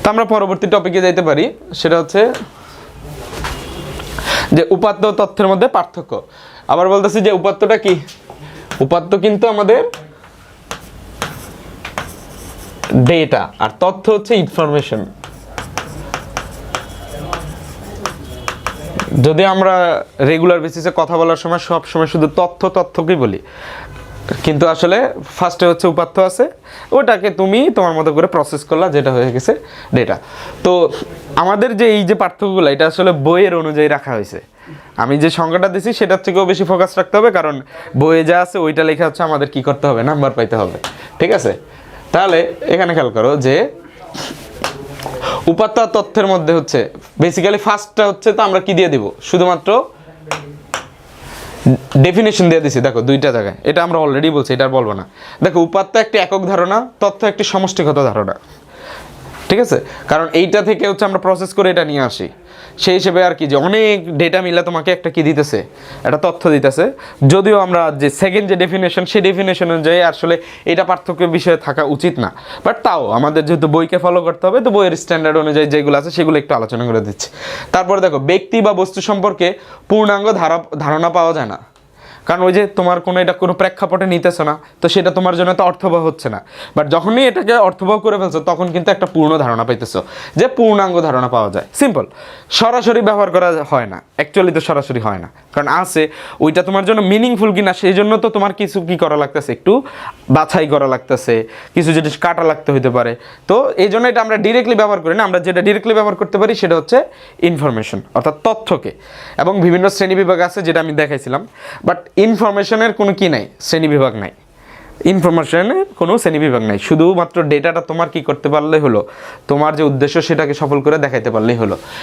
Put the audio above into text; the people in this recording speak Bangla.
তো আমরা পরবর্তী টপিকে যাইতে পারি, সেটা হচ্ছে যে উপাত্ত ও তথ্যের মধ্যে পার্থক্য। আবার বলতেছি যে উপাত্তটা কি, উপাত্ত কিন্তু আমাদের ডেটা আর তথ্য হচ্ছে ইনফরমেশন। যদি আমরা রেগুলার বেসিসে কথা বলার সময় সব সময় শুধু তথ্যকেই বলি, কিন্তু আসলে ফার্স্টে হচ্ছে উপাত্ত আছে, ওটাকে তুমি তোমার মতো করে প্রসেস করলা, যেটা হয়ে গেছে ডেটা। তো আমাদের যে এই যে পার্থক্যগুলো, এটা আসলে বইয়ের অনুযায়ী রাখা হয়েছে। আমি যে সংখ্যাটা দিছি সেটার থেকেও বেশি ফোকাস রাখতে হবে, কারণ বইয়ে যা আছে ওইটা লেখা হচ্ছে আমাদের কি করতে হবে, নাম্বার পাইতে হবে, ঠিক আছে? তাহলে এখানে খেয়াল করো যে উপাত্ত আর তথ্যের মধ্যে হচ্ছে বেসিক্যালি ফার্স্টটা হচ্ছে, তো আমরা কি দিয়ে দিব, শুধুমাত্র ডেফিনেশন দিয়ে দিছি। দেখো দুইটা জায়গায়, এটা আমরা অলরেডি বলছি, এটা আর বলবো না। দেখো উপাত্ত একটি একক ধারণা, তথ্য একটি সমষ্টিগত ধারণা, ঠিক আছে? কারণ এইটা থেকে হচ্ছে আমরা প্রসেস করে এটা নিয়ে আসি, সেই হিসেবে আর কি যে অনেক ডেটা মিলে তোমাকে একটা কি দিতেছে, একটা তথ্য দিতেছে। যদিও আমরা যে সেকেন্ড যে ডেফিনেশন, সেই ডেফিনেশন অনুযায়ী আসলে এটা পার্থক্যের বিষয়ে থাকা উচিত না, বাট তাও আমাদের যেহেতু বইকে ফলো করতে হবে, তো বইয়ের স্ট্যান্ডার্ড অনুযায়ী যেগুলো আছে সেগুলো একটু আলোচনা করে দিচ্ছি। তারপরে দেখো ব্যক্তি বা বস্তু সম্পর্কে পূর্ণাঙ্গ ধারণা পাওয়া যায় না, কারণ ওই যে তোমার কোনো এটা কোনো প্রেক্ষাপটে নিতেছে না, তো সেটা তোমার জন্য তো অর্থবহ হচ্ছে না। বাট যখনই এটাকে অর্থবহ করে ফেলছো, তখন কিন্তু একটা পূর্ণ ধারণা পাইতেছো, যে পূর্ণাঙ্গ ধারণা পাওয়া যায়। সিম্পল, সরাসরি ব্যবহার করা হয় না, অ্যাকচুয়ালি তো সরাসরি হয় না, কারণ আছে ওইটা তোমার জন্য মিনিংফুল কিনা, সেই জন্য তো তোমার কিছু কি করা লাগতেছে, একটু বাছাই করা লাগতেছে, কিছু জিনিস কাটা লাগতে হইতে পারে। তো এই জন্য এটা আমরা ডিরেক্টলি ব্যবহার করি না, আমরা যেটা ডিরেক্টলি ব্যবহার করতে পারি সেটা হচ্ছে ইনফরমেশন, অর্থাৎ তথ্যকে। এবং বিভিন্ন শ্রেণীবিভাগ আছে, যেটা আমি দেখাইছিলাম। বাট ইনফরমেশনের কোনো কি নাই, শ্রেণীবিভাগ নাই। ইনফরমেশনের কোনো শ্রেণীবিভাগ নাই, শুধুমাত্র ডেটাটা তোমার কি করতে পারলেই হলো, তোমার যে উদ্দেশ্য সেটাকে সফল করে দেখাইতে পারলেই হলো।